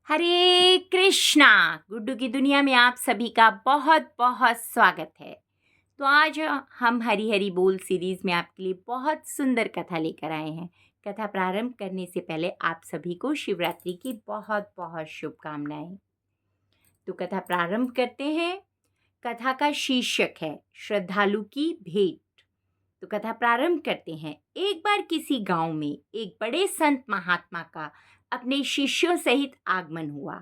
हरे कृष्णा। गुड्डू की दुनिया में आप सभी का बहुत बहुत स्वागत है। तो आज हम हरी हरी बोल सीरीज में आपके लिए बहुत सुंदर कथा लेकर आए हैं। कथा प्रारंभ करने से पहले आप सभी को शिवरात्रि की बहुत बहुत शुभकामनाएं। तो कथा प्रारंभ करते हैं। कथा का शीर्षक है श्रद्धालु की भेंट। तो कथा प्रारंभ करते हैं। एक बार किसी गांव में एक बड़े संत महात्मा का अपने शिष्यों सहित आगमन हुआ।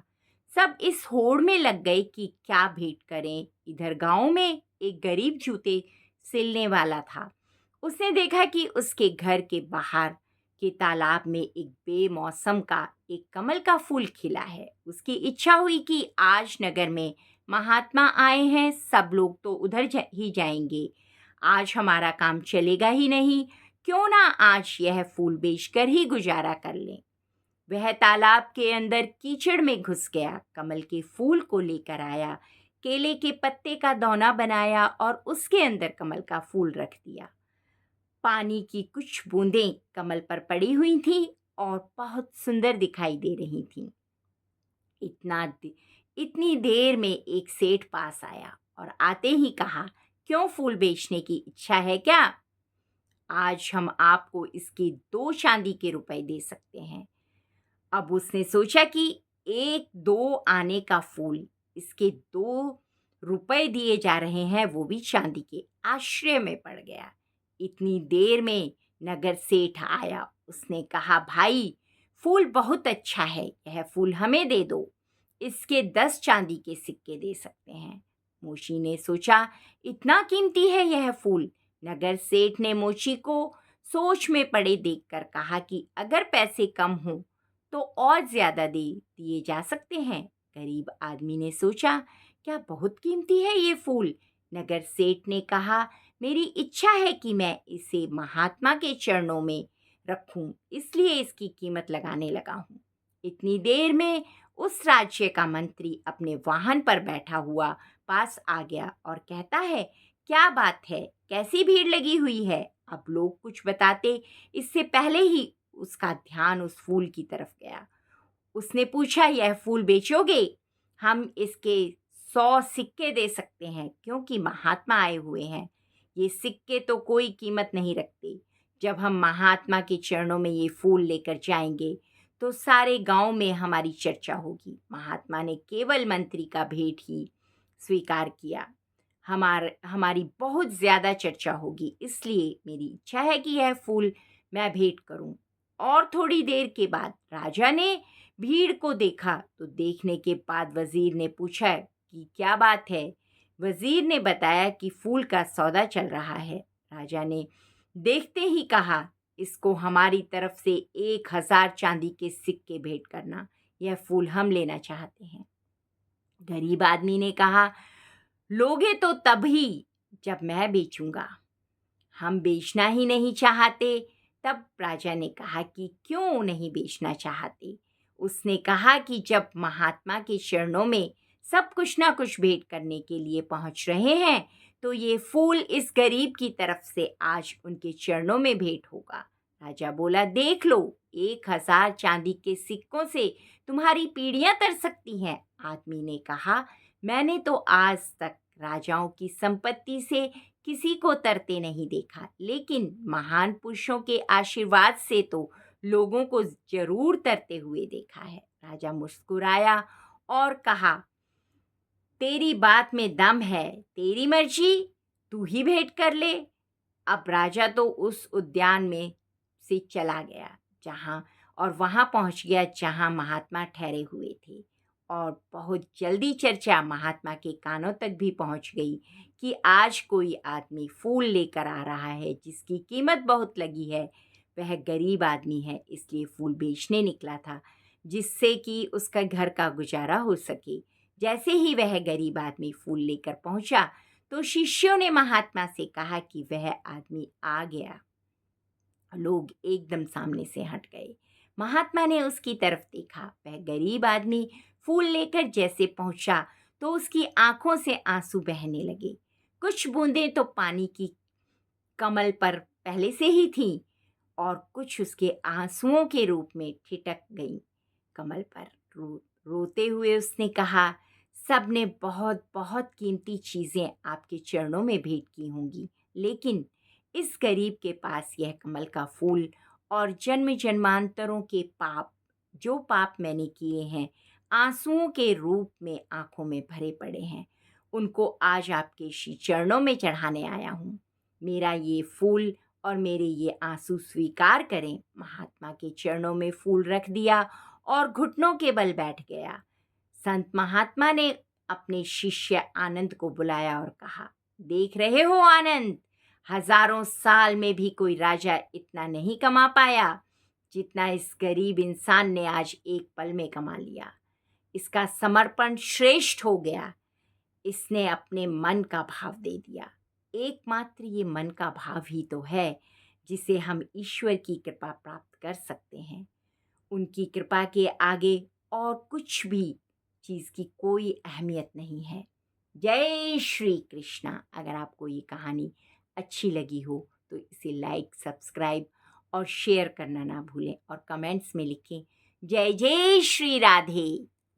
सब इस होड़ में लग गए कि क्या भेंट करें। इधर गांव में एक गरीब जूते सिलने वाला था। उसने देखा कि उसके घर के बाहर के तालाब में एक बेमौसम का एक कमल का फूल खिला है। उसकी इच्छा हुई कि आज नगर में महात्मा आए हैं, सब लोग तो उधर ही जाएंगे। आज हमारा काम चलेगा ही नहीं, क्यों ना आज यह फूल बेचकर ही गुजारा कर लें। वह तालाब के अंदर कीचड़ में घुस गया, कमल के फूल को लेकर आया, केले के पत्ते का दौना बनाया और उसके अंदर कमल का फूल रख दिया। पानी की कुछ बूंदें कमल पर पड़ी हुई थीं और बहुत सुंदर दिखाई दे रही थीं। इतनी देर में एक सेठ पास आया और आते ही कहा, क्यों फूल बेचने की इच्छा है क्या? आज हम आपको इसके 2 चांदी के रुपए दे सकते हैं। अब उसने सोचा कि 1-2 आने का फूल, इसके 2 रुपए दिए जा रहे हैं, वो भी चांदी के। आश्चर्य में पड़ गया। इतनी देर में नगर सेठ आया। उसने कहा, भाई फूल बहुत अच्छा है, यह फूल हमें दे दो, इसके 10 चांदी के सिक्के दे सकते हैं। मोची ने सोचा, इतना कीमती है यह फूल। नगर सेठ ने मोची को सोच में पड़े देखकर कहा कि अगर पैसे कम हों तो और ज्यादा दे दिए जा सकते हैं। गरीब आदमी ने सोचा, क्या बहुत कीमती है ये फूल? नगर सेठ ने कहा, मेरी इच्छा है कि मैं इसे महात्मा के चरणों में रखूं, इसलिए इसकी कीमत लगाने लगा हूं। इतनी देर में उस राज्य का मंत्री अपने वाहन पर बैठा हुआ पास आ गया और कहता है, क्या बात है, कैसी भीड़ लगी हुई है? अब लोग कुछ बताते इससे पहले ही उसका ध्यान उस फूल की तरफ गया। उसने पूछा, यह फूल बेचोगे? हम इसके 100 सिक्के दे सकते हैं, क्योंकि महात्मा आए हुए हैं। ये सिक्के तो कोई कीमत नहीं रखते। जब हम महात्मा के चरणों में ये फूल लेकर जाएंगे तो सारे गांव में हमारी चर्चा होगी। महात्मा ने केवल मंत्री का भेंट ही स्वीकार किया। हमारी बहुत ज़्यादा चर्चा होगी, इसलिए मेरी इच्छा है कि यह फूल मैं भेंट करूं। और थोड़ी देर के बाद राजा ने भीड़ को देखा। तो देखने के बाद वजीर ने पूछा कि क्या बात है? वजीर ने बताया कि फूल का सौदा चल रहा है। राजा ने देखते ही कहा, इसको हमारी तरफ से 1000 चांदी के सिक्के भेंट करना, यह फूल हम लेना चाहते हैं। गरीब आदमी ने कहा, लोगे तो तभी जब मैं बेचूंगा, हम बेचना ही नहीं चाहते। तब राजा ने कहा कि क्यों नहीं बेचना चाहते? उसने कहा कि जब महात्मा के चरणों में सब कुछ ना कुछ भेंट करने के लिए पहुंच रहे हैं, तो ये फूल इस गरीब की तरफ से आज उनके चरणों में भेंट होगा। राजा बोला, देख लो, 1000 चांदी के सिक्कों से तुम्हारी पीढ़ियां तर सकती हैं। आदमी ने कहा, मैंने तो आज तक राजाओं की संपत्ति से किसी को तरते नहीं देखा, लेकिन महान पुरुषों के आशीर्वाद से तो लोगों को जरूर तरते हुए देखा है। राजा मुस्कुराया और कहा, तेरी बात में दम है, तेरी मर्जी, तू ही भेंट कर ले। अब राजा तो उस उद्यान में से चला गया जहाँ और वहाँ पहुँच गया जहाँ महात्मा ठहरे हुए थे। और बहुत जल्दी चर्चा महात्मा के कानों तक भी पहुँच गई कि आज कोई आदमी फूल लेकर आ रहा है जिसकी कीमत बहुत लगी है। वह गरीब आदमी है, इसलिए फूल बेचने निकला था, जिससे कि उसका घर का गुजारा हो सके। जैसे ही वह गरीब आदमी फूल लेकर पहुंचा तो शिष्यों ने महात्मा से कहा कि वह आदमी आ गया। लोग एकदम सामने से हट गए। महात्मा ने उसकी तरफ देखा। वह गरीब आदमी फूल लेकर जैसे पहुंचा तो उसकी आंखों से आंसू बहने लगे। कुछ बूंदें तो पानी की कमल पर पहले से ही थीं और कुछ उसके आंसुओं के रूप में ठिठक गईं कमल पर। रोते हुए उसने कहा, सब ने बहुत बहुत कीमती चीज़ें आपके चरणों में भेंट की होंगी, लेकिन इस गरीब के पास यह कमल का फूल और जन्म जन्मांतरों के पाप, जो पाप मैंने किए हैं, आंसुओं के रूप में आंखों में भरे पड़े हैं, उनको आज आपके श्री चरणों में चढ़ाने आया हूँ। मेरा ये फूल और मेरे ये आंसू स्वीकार करें। महात्मा के चरणों में फूल रख दिया और घुटनों के बल बैठ गया। संत महात्मा ने अपने शिष्य आनंद को बुलाया और कहा, देख रहे हो आनंद, हजारों साल में भी कोई राजा इतना नहीं कमा पाया जितना इस गरीब इंसान ने आज एक पल में कमा लिया। इसका समर्पण श्रेष्ठ हो गया। इसने अपने मन का भाव दे दिया। एकमात्र ये मन का भाव ही तो है जिसे हम ईश्वर की कृपा प्राप्त कर सकते हैं। उनकी कृपा के आगे और कुछ भी चीज़ की कोई अहमियत नहीं है। जय श्री कृष्णा। अगर आपको ये कहानी अच्छी लगी हो तो इसे लाइक, सब्सक्राइब और शेयर करना ना भूलें और कमेंट्स में लिखें, जय जय श्री राधे।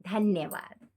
धन्यवाद।